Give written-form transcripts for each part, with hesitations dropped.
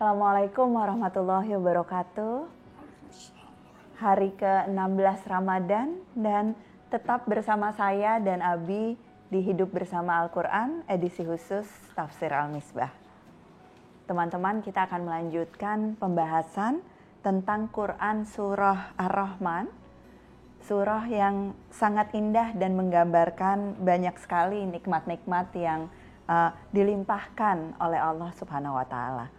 Assalamualaikum warahmatullahi wabarakatuh. Hari ke-16 Ramadan dan tetap bersama saya dan Abi di Hidup Bersama Al-Quran edisi khusus Tafsir Al-Misbah. Teman-teman, kita akan melanjutkan pembahasan tentang Quran Surah Ar-Rahman. Surah yang sangat indah dan menggambarkan banyak sekali nikmat-nikmat yang dilimpahkan oleh Allah Subhanahu wa Ta'ala.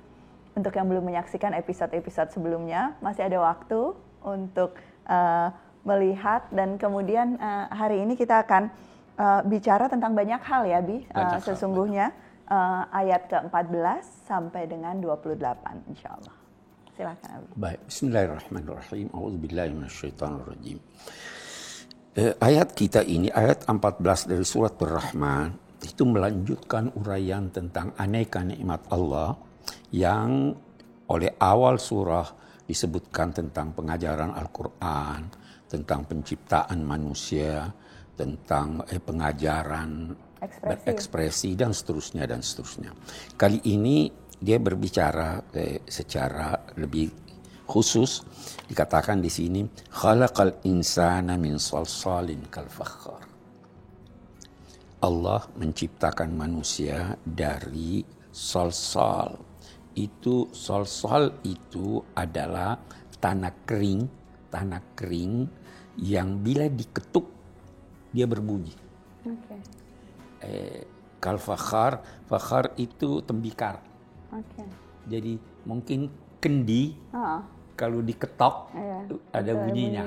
Untuk yang belum menyaksikan episode-episode sebelumnya, masih ada waktu untuk melihat, dan kemudian hari ini kita akan bicara tentang banyak hal ya Bi, sesungguhnya ayat ke-14 sampai dengan 28 insya Allah. Silakan Abi. Baik, bismillahirrahmanirrahim. A'udzubillahi minasyaitonirrajim. Ayat kita ini, ayat 14 dari surat Ar-Rahman, itu melanjutkan uraian tentang aneka nikmat Allah yang oleh awal surah disebutkan tentang pengajaran Al-Quran, tentang penciptaan manusia, tentang pengajaran berekspresi dan seterusnya dan seterusnya. Kali ini dia berbicara secara lebih khusus, dikatakan di sini khalaqal insana min salsalin kal fakhar. Allah menciptakan manusia dari salsal. Salsal itu adalah tanah kering yang bila diketuk dia berbunyi. Kal fakhar itu tembikar. Jadi mungkin kendi kalau diketok ada bunyinya.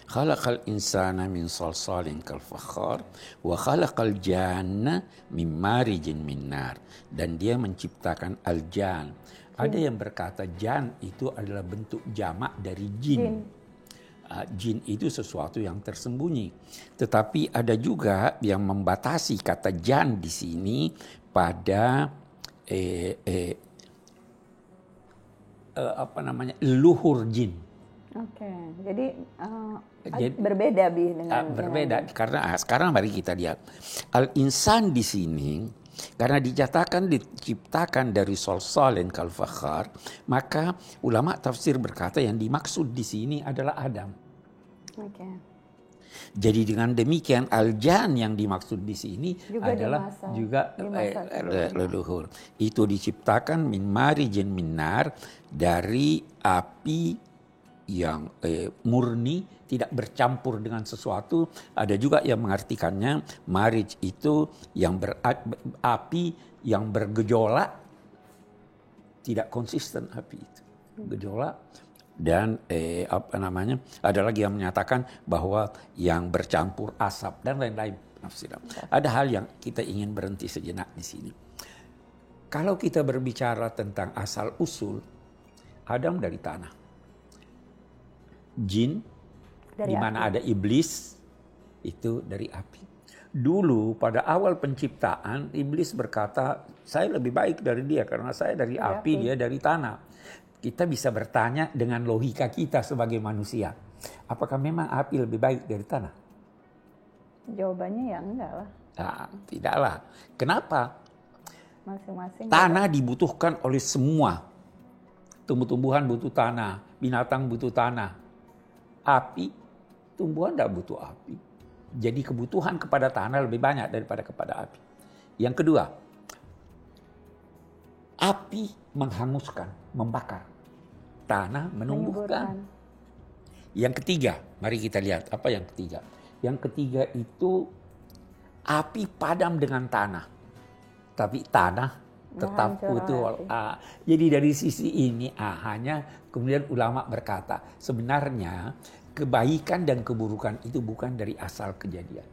Khalaqal insana min salsalin kal fakhar wa khalaqal janna min marijin min nar. Dan dia menciptakan al-jan. Ada yang berkata jan itu adalah bentuk jamak dari jin. Jin itu sesuatu yang tersembunyi. Tetapi ada juga yang membatasi kata jan di sini pada luhur jin. Jadi berbeda Bi dengan berbeda karena sekarang mari kita lihat al-insan di sini karena diciptakan dari salsalin kal fakhar, maka ulama tafsir berkata yang dimaksud di sini adalah Adam. Jadi dengan demikian al-jan yang dimaksud di sini adalah leluhur. Itu diciptakan min marijin min nar, dari api yang murni, tidak bercampur dengan sesuatu. Ada juga yang mengartikannya marij itu yang api yang bergejolak, tidak konsisten api itu, gejolak. Dan ada lagi yang menyatakan bahwa yang bercampur asap dan lain-lain penafsiran. Ada hal yang kita ingin berhenti sejenak di sini. Kalau kita berbicara tentang asal usul, Adam dari tanah, jin di mana ada iblis itu dari api. Dulu pada awal penciptaan iblis berkata, saya lebih baik dari dia karena saya dari api, dia dari tanah. Kita bisa bertanya dengan logika kita sebagai manusia, apakah memang api lebih baik dari tanah? Jawabannya ya enggak lah. Tidaklah. Kenapa? Masing-masing tanah dibutuhkan oleh semua. Tumbuh-tumbuhan butuh tanah, binatang butuh tanah. Api, tumbuhan tidak butuh api. Jadi kebutuhan kepada tanah lebih banyak daripada kepada api. Yang kedua, api menghanguskan, membakar. Tanah menumbuhkan. Yang ketiga, mari kita lihat apa yang ketiga. Yang ketiga itu api padam dengan tanah. Tapi tanah tetap utuh. Jadi dari sisi ini hanya kemudian ulama berkata, sebenarnya kebaikan dan keburukan itu bukan dari asal kejadian.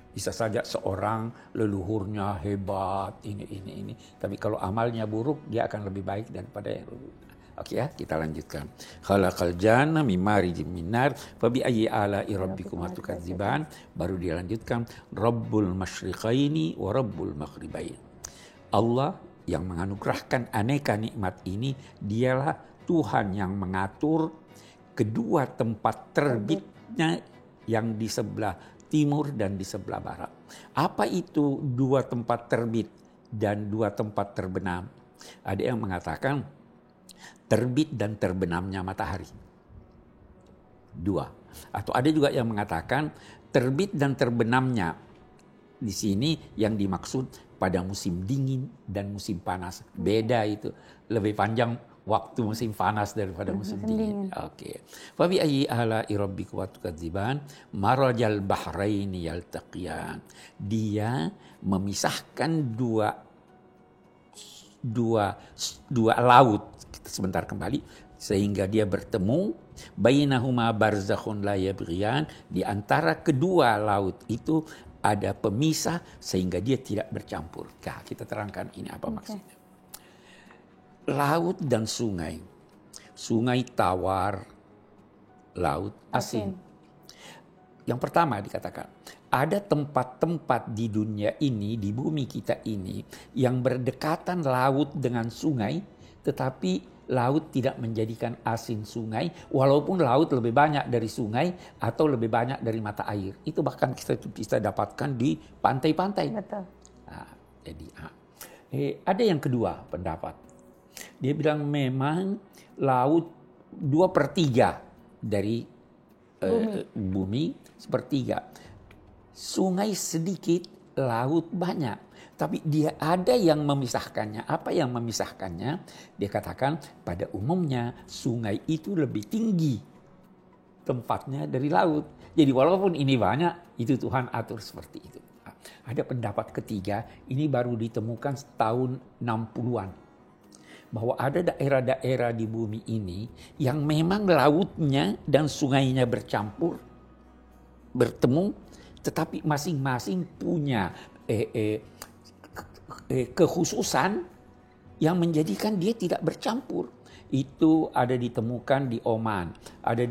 Bisa saja seorang leluhurnya hebat, ini. Tapi kalau amalnya buruk, dia akan lebih baik daripada yang leluhur. Oke ya, kita lanjutkan. Khalaqal janna min marijin min nar fa bi ayyi ala'i rabbikuma tukadziban. Baru dia lanjutkan Rabbul masyriqaini wa Rabbul maghribain. Allah yang menganugerahkan aneka nikmat ini, dialah Tuhan yang mengatur kedua tempat terbitnya yang di sebelah timur dan di sebelah barat. Apa itu dua tempat terbit dan dua tempat terbenam? Ada yang mengatakan terbit dan terbenamnya matahari. 2. Atau ada juga yang mengatakan terbit dan terbenamnya. Di sini yang dimaksud pada musim dingin dan musim panas. Beda itu. Lebih panjang waktu musim panas daripada musim dingin. Oke. Fa bi ayyi ala'i rabbikuma tukadziban marajal bahraini yaltaqiyan. Dia memisahkan dua laut. Kita sebentar kembali sehingga dia bertemu bainahuma barzakhun la yabghiyan, di antara kedua laut itu ada pemisah sehingga dia tidak bercampur. Nah, kita terangkan ini apa maksudnya. Laut dan sungai. Sungai tawar, laut asin. Yang pertama dikatakan, ada tempat-tempat di dunia ini, di bumi kita ini, yang berdekatan laut dengan sungai, tetapi laut tidak menjadikan asin sungai, walaupun laut lebih banyak dari sungai atau lebih banyak dari mata air. Itu bahkan kita bisa dapatkan di pantai-pantai. Betul. Nah, jadi ada yang kedua pendapat. Dia bilang memang laut 2/3 dari bumi, sepertiga. Sungai sedikit, laut banyak. Tapi dia ada yang memisahkannya. Apa yang memisahkannya? Dia katakan pada umumnya sungai itu lebih tinggi tempatnya dari laut. Jadi walaupun ini banyak, itu Tuhan atur seperti itu. Ada pendapat ketiga, ini baru ditemukan tahun 60-an. Bahwa ada daerah-daerah di bumi ini yang memang lautnya dan sungainya bercampur, bertemu, tetapi masing-masing punya kekhususan yang menjadikan dia tidak bercampur. Itu ada ditemukan di Oman, ada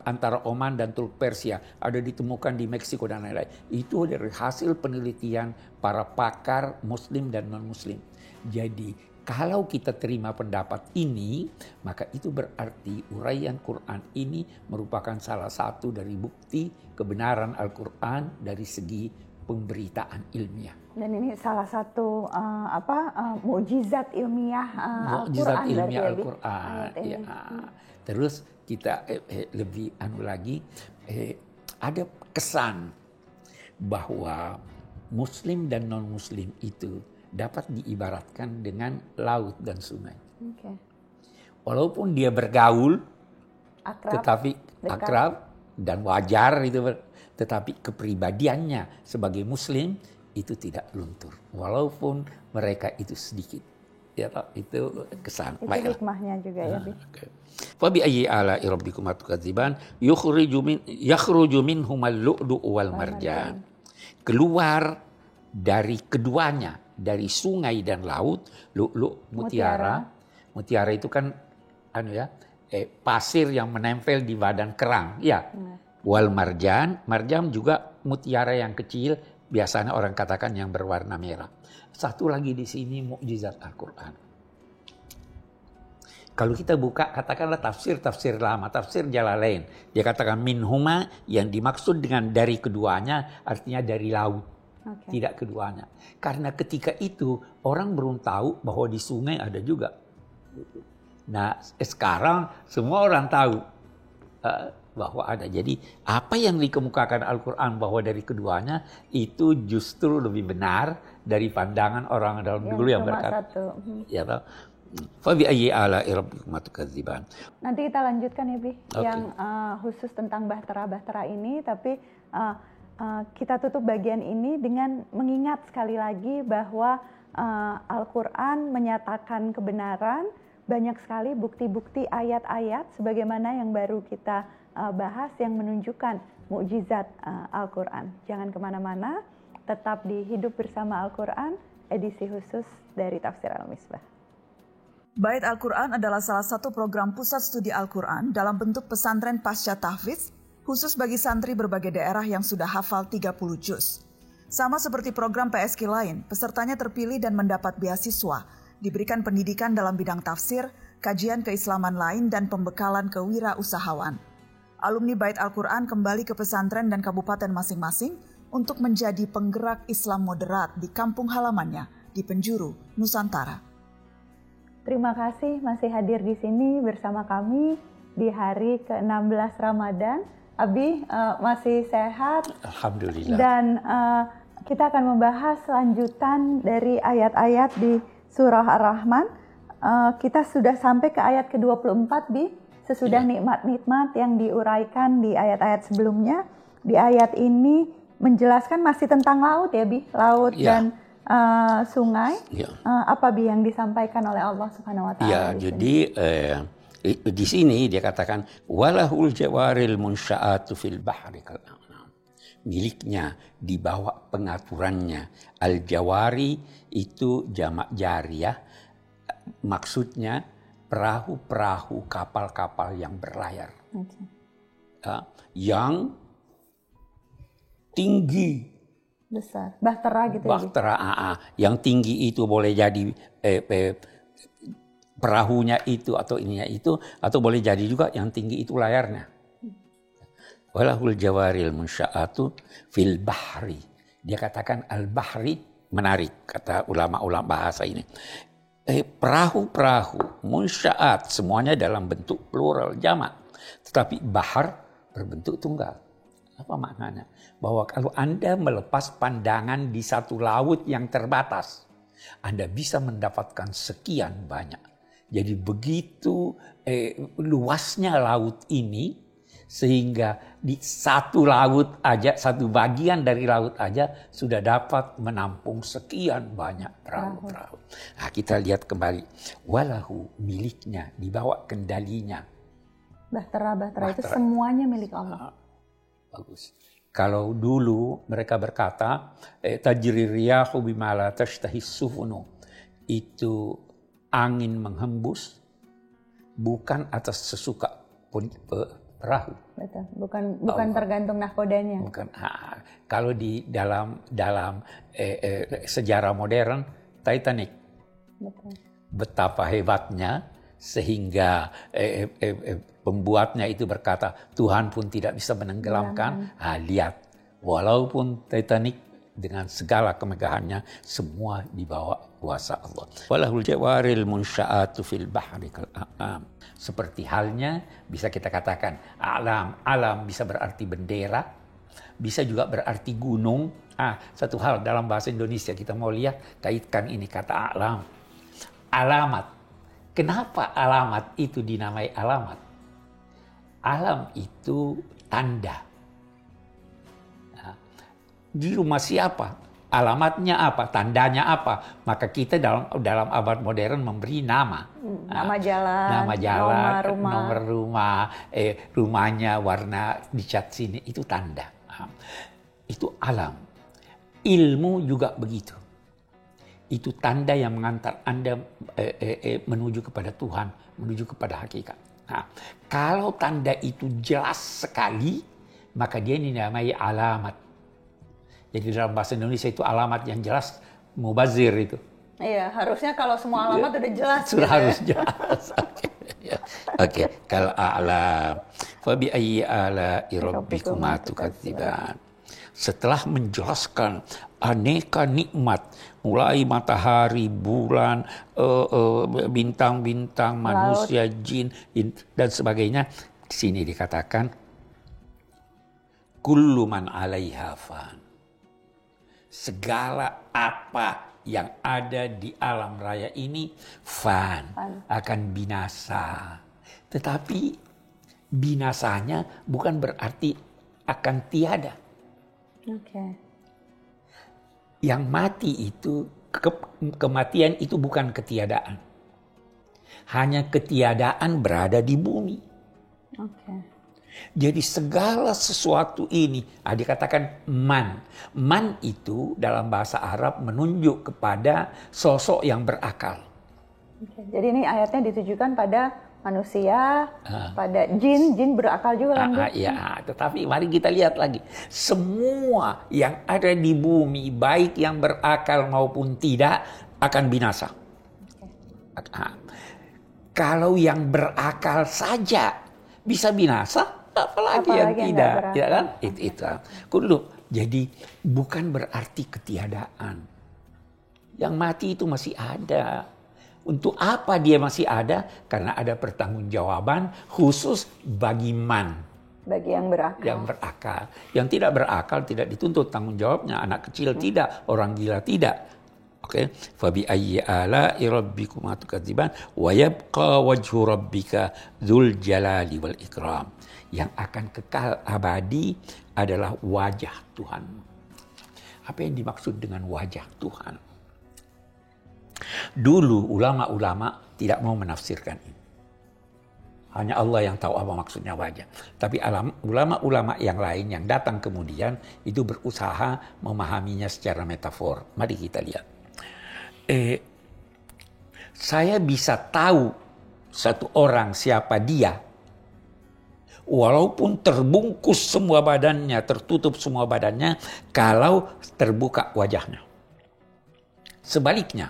antara Oman dan Teluk Persia, ada ditemukan di Meksiko dan lain-lain. Itu dari hasil penelitian para pakar Muslim dan non-Muslim. Jadi kalau kita terima pendapat ini, maka itu berarti uraian Quran ini merupakan salah satu dari bukti kebenaran Al-Quran dari segi pemberitaan ilmiah. Dan ini salah satu mukjizat ilmiah mukjizat Al-Quran. Ilmiah Al-Quran. Ya. Terus kita lebih lagi, ada kesan bahwa Muslim dan non-Muslim itu dapat diibaratkan dengan laut dan sungai. Okay. Walaupun dia bergaul, tetapi akrab dan wajar itu, tetapi kepribadiannya sebagai Muslim itu tidak luntur, walaupun mereka itu sedikit. Ya, itu kesan. Itu hikmahnya juga ya. Fa bi ayyi ala'i rabbikuma tukadziban yakhruju minhumal lu'lu'u wal marjan. Keluar dari keduanya, dari sungai dan laut, lu'lu' mutiara. Mutiara itu kan pasir yang menempel di badan kerang, ya. Wal marjan, marjan juga mutiara yang kecil, biasanya orang katakan yang berwarna merah. Satu lagi di sini mukjizat Al-Quran. Kalau kita buka katakanlah tafsir lama, tafsir Jalalain, dia katakan minhuma, yang dimaksud dengan dari keduanya artinya dari laut. Okay. Tidak keduanya. Karena ketika itu orang belum tahu bahwa di sungai ada juga. Nah sekarang semua orang tahu bahwa ada. Jadi apa yang dikemukakan Al-Quran bahwa dari keduanya itu justru lebih benar dari pandangan orang dalam dulu yang berkata. Ya, fa bi ayyi ala'i rabbikuma tukadziban. Nanti kita lanjutkan ya Bi, yang khusus tentang bahtera-bahtera ini, tapi kita tutup bagian ini dengan mengingat sekali lagi bahwa Al-Quran menyatakan kebenaran, banyak sekali bukti-bukti ayat-ayat sebagaimana yang baru kita bahas yang menunjukkan mukjizat Al-Quran. Jangan kemana-mana, tetap di Hidup Bersama Al-Quran, edisi khusus dari Tafsir Al-Misbah. Bait Al-Quran adalah salah satu program pusat studi Al-Quran dalam bentuk pesantren pasca tahfiz, khusus bagi santri berbagai daerah yang sudah hafal 30 juz. Sama seperti program PSK lain, pesertanya terpilih dan mendapat beasiswa, diberikan pendidikan dalam bidang tafsir, kajian keislaman lain, dan pembekalan kewirausahawan. Alumni Bait Al-Quran kembali ke pesantren dan kabupaten masing-masing untuk menjadi penggerak Islam moderat di kampung halamannya di penjuru Nusantara. Terima kasih masih hadir di sini bersama kami di hari ke-16 Ramadan. Abi masih sehat? Alhamdulillah. Dan kita akan membahas lanjutan dari ayat-ayat di surah Ar-Rahman. Kita sudah sampai ke ayat ke-24, Bi. Sesudah nikmat-nikmat yang diuraikan di ayat-ayat sebelumnya. Di ayat ini menjelaskan masih tentang laut ya, Bi. Laut dan sungai. Apa, Bi, yang disampaikan oleh Allah Subhanahu wa taala? Ya, jadi di sini dia katakan walahul jawaril munsya'atu fil bahri kal a'lam. Miliknya di bawah pengaturannya. Al-jawari itu jamak jariyah. Maksudnya perahu-perahu, kapal-kapal yang berlayar. Yang tinggi. Besar, bahtera gitu. Bahtera, yang tinggi itu boleh jadi perahunya itu atau ininya itu, atau boleh jadi juga yang tinggi itu layarnya. Walahul jawaril munsya'atu fil bahri. Dia katakan al-bahri, menarik kata ulama-ulama bahasa ini. Perahu-perahu, munsya'at, semuanya dalam bentuk plural jamak. Tetapi bahar berbentuk tunggal. Apa maknanya? Bahwa kalau Anda melepas pandangan di satu laut yang terbatas, Anda bisa mendapatkan sekian banyak. Jadi begitu luasnya laut ini, sehingga di satu laut aja, satu bagian dari laut aja sudah dapat menampung sekian banyak perahu-perahu. Nah, kita lihat kembali. Walahu, miliknya, dibawa kendalinya. Bahtera itu semuanya milik Allah. Bagus. Kalau dulu mereka berkata tajri riyahu bima la tashtahi sufunu, itu angin menghembus bukan atas sesuka perahu. Betul. Bukan tergantung nahkodanya. Bukan. Kalau di dalam sejarah modern Titanic. Betul. Betapa hebatnya sehingga pembuatnya itu berkata Tuhan pun tidak bisa menenggelamkan. Lihat, walaupun Titanic dengan segala kemegahannya semua di bawah kuasa Allah. Walahul jawaril munsya'atu fil bahri kal a'lam. Seperti halnya bisa kita katakan alam bisa berarti bendera, bisa juga berarti gunung. Satu hal dalam bahasa Indonesia kita mau lihat, kaitkan ini kata alam. Alamat. Kenapa alamat itu dinamai alamat? Alam itu tanda. Di rumah siapa? Alamatnya apa? Tandanya apa? Maka kita dalam abad modern memberi nama. Nama jalan, nomor rumah, rumahnya warna dicat sini, itu tanda. Itu alam. Ilmu juga begitu. Itu tanda yang mengantar Anda menuju kepada Tuhan, menuju kepada hakikat. Nah, kalau tanda itu jelas sekali, maka dia dinamai alamat. Jadi dalam bahasa Indonesia itu alamat yang jelas, mubazir itu. Iya, harusnya kalau semua alamat udah jelas. Sudah harus jelas. Oke. Kalau alam, fa bi ayyi ala'i rabbikuma tukadziban. Setelah menjelaskan aneka nikmat, mulai matahari, bulan, bintang-bintang, manusia, jin, dan sebagainya. Di sini dikatakan, kullu man 'alaiha fan. Segala apa yang ada di alam raya ini fan, akan binasa. Tetapi binasanya bukan berarti akan tiada. Yang mati itu, kematian itu bukan ketiadaan. Hanya ketiadaan berada di bumi. Jadi segala sesuatu ini, dikatakan man. Man itu dalam bahasa Arab menunjuk kepada sosok yang berakal. Jadi ini ayatnya ditujukan pada manusia, pada jin berakal juga kan? Iya, tetapi mari kita lihat lagi. Semua yang ada di bumi, baik yang berakal maupun tidak, akan binasa. Kalau yang berakal saja bisa binasa, apalagi yang tidak, ya kan? Itu. Jadi bukan berarti ketiadaan. Yang mati itu masih ada. Untuk apa dia masih ada? Karena ada pertanggungjawaban khusus bagi Bagi yang berakal. yang berakal. Yang tidak berakal tidak dituntut tanggung jawabnya. Anak kecil tidak, orang gila tidak. Oke, fabi ayyi ala'i rabbikuma tukadziban wa yabqa wajhu rabbika dzul jalali wal ikram. Yang akan kekal abadi adalah wajah Tuhanmu. Apa yang dimaksud dengan wajah Tuhan? Dulu ulama-ulama tidak mau menafsirkan ini. Hanya Allah yang tahu apa maksudnya wajah. Tapi ulama-ulama yang lain yang datang kemudian itu berusaha memahaminya secara metafor. Mari kita lihat. Saya bisa tahu satu orang siapa dia, walaupun terbungkus semua badannya, tertutup semua badannya, kalau terbuka wajahnya. Sebaliknya,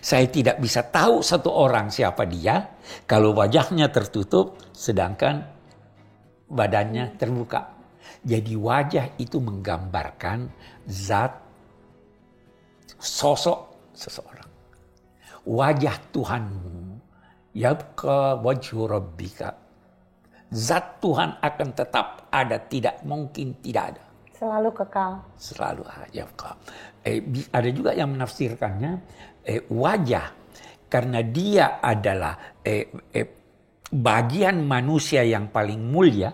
saya tidak bisa tahu satu orang siapa dia kalau wajahnya tertutup sedangkan badannya terbuka. Jadi wajah itu menggambarkan zat, sosok seseorang. Wajah Tuhanmu, yabqa wajhu rabbika. Zat Tuhan akan tetap ada, tidak mungkin tidak ada. Selalu kekal. Selalu yabqa. Ada juga yang menafsirkannya wajah karena dia adalah bagian manusia yang paling mulia,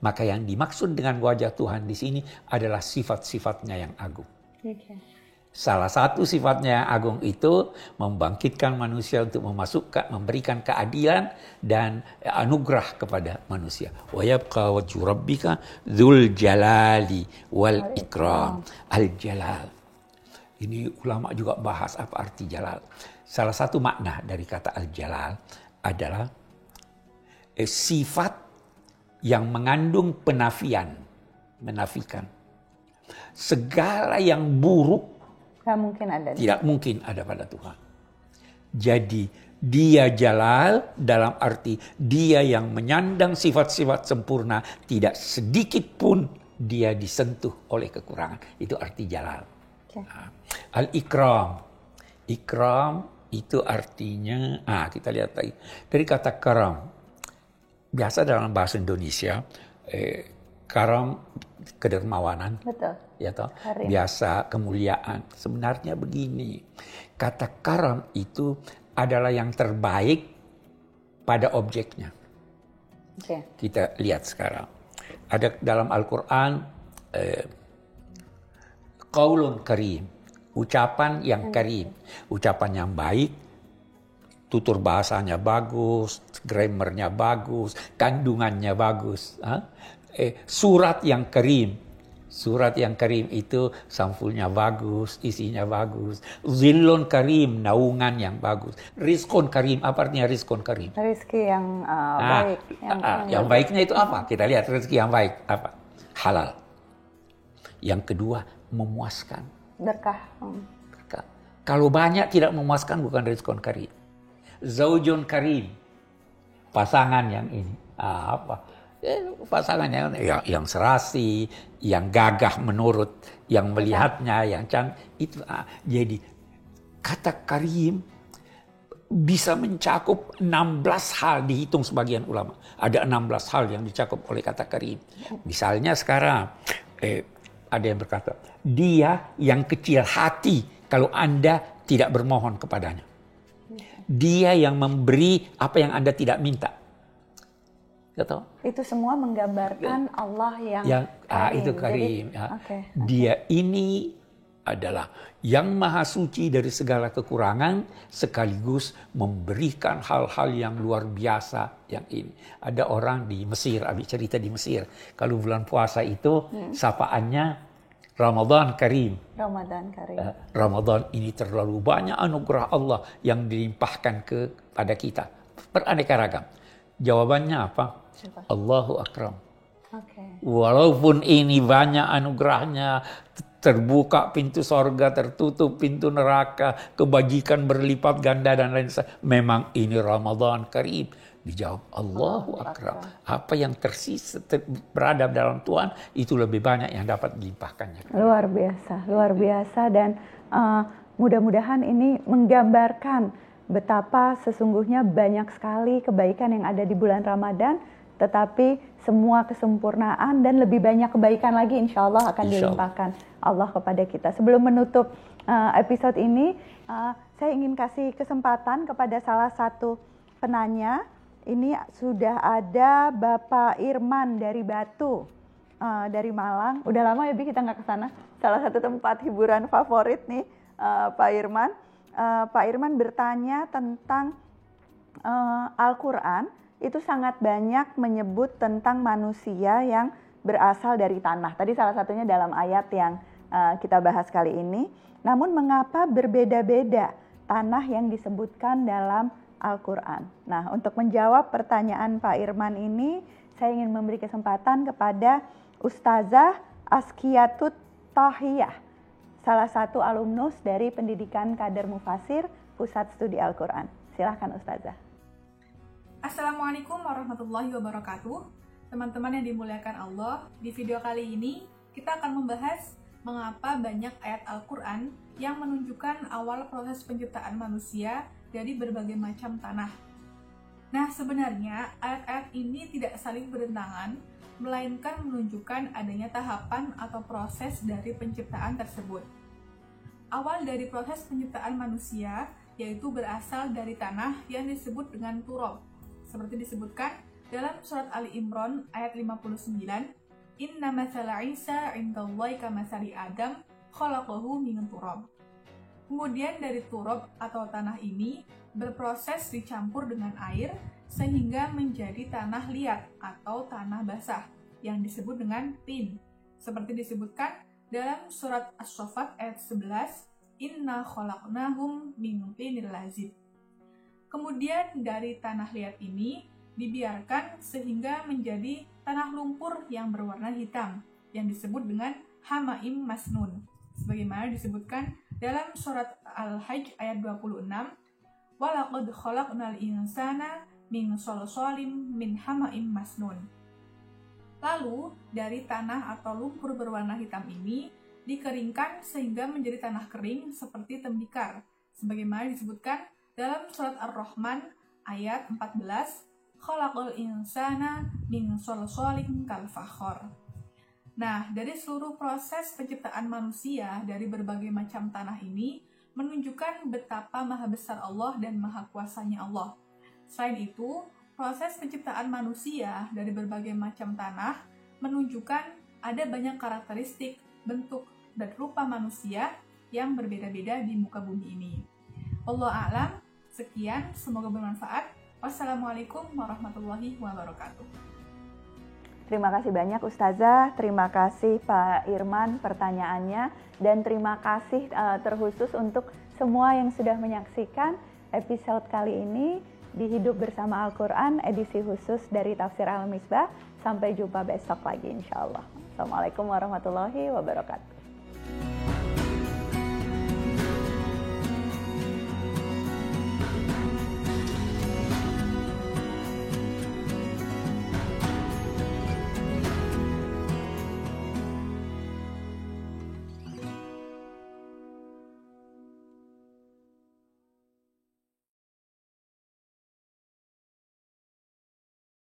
maka yang dimaksud dengan wajah Tuhan di sini adalah sifat-sifatnya yang agung. Okay. Salah satu sifatnya yang agung itu membangkitkan manusia untuk memberikan keadilan dan anugerah kepada manusia. Wa yabqa wajhu rabbika dzul jalali wal ikram. Al-jalal. Ini ulama juga bahas apa arti jalal. Salah satu makna dari kata al-jalal adalah sifat yang mengandung penafian, menafikan. Segala yang buruk tidak mungkin ada pada Tuhan. Jadi dia jalal dalam arti dia yang menyandang sifat-sifat sempurna, tidak sedikit pun dia disentuh oleh kekurangan. Itu arti jalal. Okay. Al-ikram. Ikram itu artinya, kita lihat lagi. Dari kata karam. Biasa dalam bahasa Indonesia, karam kedermawanan. Betul. Ya toh? Biasa kemuliaan. Sebenarnya begini. Kata karam itu adalah yang terbaik pada objeknya. Okay. Kita lihat sekarang. Ada dalam Al-Quran qaulun karim. Ucapan yang karim. Ucapan yang baik. Tutur bahasanya bagus. Grammarnya bagus. Kandungannya bagus. Surat yang karim. Surat yang karim itu sampulnya bagus, isinya bagus. Zillun karim, naungan yang bagus. Rizkun karim, apa artinya rizkun karim? Rezeki yang baik. Yang baiknya itu apa? Kita lihat rezeki yang baik. Apa? Halal. Yang kedua, memuaskan. Berkah. Berkah. Kalau banyak tidak memuaskan bukan rizkun karim. Zaujun karim. Pasangan yang ini. Apa? Pasangan yang serasi, yang gagah menurut, yang melihatnya, yang cantik. Itu jadi kata karim bisa mencakup 16 hal, dihitung sebagian ulama. Ada 16 hal yang dicakup oleh kata karim. Misalnya sekarang ada yang berkata, dia yang kecil hati kalau Anda tidak bermohon kepadanya. Dia yang memberi apa yang Anda tidak minta. Gitu. Itu semua menggambarkan Allah yang karim. Itu karim. Jadi, okay. Dia ini adalah yang maha suci dari segala kekurangan sekaligus memberikan hal-hal yang luar biasa yang ini. Ada orang di Mesir, Abi cerita di Mesir. Kalau bulan puasa itu sapaannya Ramadan Karim. Ramadan Karim. Ramadan ini terlalu banyak anugerah Allah yang dilimpahkan kepada kita. Beraneka ragam. Jawabannya apa? Allahu Akram. Okay. Walaupun ini banyak anugerahnya, terbuka pintu sorga, tertutup pintu neraka, kebajikan berlipat ganda dan lain sebagainya. Memang ini Ramadan Karim. Dijawab Allahu Akram. Apa yang tersisa beradab dalam Tuhan itu lebih banyak yang dapat dilimpahkannya. Luar biasa dan Mudah-mudahan ini menggambarkan betapa sesungguhnya banyak sekali kebaikan yang ada di bulan Ramadan, tetapi semua kesempurnaan dan lebih banyak kebaikan lagi insya Allah akan dilimpahkan Allah kepada kita. Sebelum menutup episode ini, saya ingin kasih kesempatan kepada salah satu penanya. Ini sudah ada Bapak Irman dari Batu, dari Malang. Udah lama ya Bi kita nggak ke sana. Salah satu tempat hiburan favorit nih Pak Irman. Pak Irman bertanya tentang Al-Quran itu sangat banyak menyebut tentang manusia yang berasal dari tanah. Tadi salah satunya dalam ayat yang kita bahas kali ini. Namun mengapa berbeda-beda tanah yang disebutkan dalam Al-Quran? Nah, untuk menjawab pertanyaan Pak Irman ini, saya ingin memberi kesempatan kepada Ustazah Askiyatut Tahiyah, salah satu alumnus dari Pendidikan Kader Mufasir Pusat Studi Al-Quran. Silahkan Ustazah. Assalamualaikum warahmatullahi wabarakatuh. Teman-teman yang dimuliakan Allah, di video kali ini kita akan membahas mengapa banyak ayat Al-Quran yang menunjukkan awal proses penciptaan manusia dari berbagai macam tanah. Nah, sebenarnya ayat-ayat ini tidak saling bertentangan, melainkan menunjukkan adanya tahapan atau proses dari penciptaan tersebut. Awal dari proses penciptaan manusia yaitu berasal dari tanah yang disebut dengan turab. Seperti disebutkan dalam surat Ali Imran ayat 59, Inna masala Isa indallahi kamasali Adam khalaqahu min turab. Kemudian dari turab atau tanah ini berproses dicampur dengan air sehingga menjadi tanah liat atau tanah basah yang disebut dengan tin. Seperti disebutkan dalam surat As-Saffat ayat 11, Inna khalaqnahum min tinil lazib. Kemudian dari tanah liat ini dibiarkan sehingga menjadi tanah lumpur yang berwarna hitam yang disebut dengan hamaim masnun. Sebagaimana disebutkan dalam surat Al-Hajj ayat 26, Walaqad khalaqnal insana min shalshalim min hamaim masnun. Lalu dari tanah atau lumpur berwarna hitam ini dikeringkan sehingga menjadi tanah kering seperti tembikar. Sebagaimana disebutkan dalam surat Ar-Rahman ayat 14, Khalaqal insana min shalshalim kal fakhar. Nah, dari seluruh proses penciptaan manusia dari berbagai macam tanah ini menunjukkan betapa maha besar Allah dan maha kuasanya Allah. Selain itu, proses penciptaan manusia dari berbagai macam tanah menunjukkan ada banyak karakteristik, bentuk, dan rupa manusia yang berbeda-beda di muka bumi ini. Wallahu a'lam. Sekian, semoga bermanfaat. Wassalamualaikum warahmatullahi wabarakatuh. Terima kasih banyak Ustazah, terima kasih Pak Irman pertanyaannya, dan terima kasih terkhusus untuk semua yang sudah menyaksikan episode kali ini di Hidup Bersama Al-Quran edisi khusus dari Tafsir Al-Misbah. Sampai jumpa besok lagi insya Allah. Assalamualaikum warahmatullahi wabarakatuh.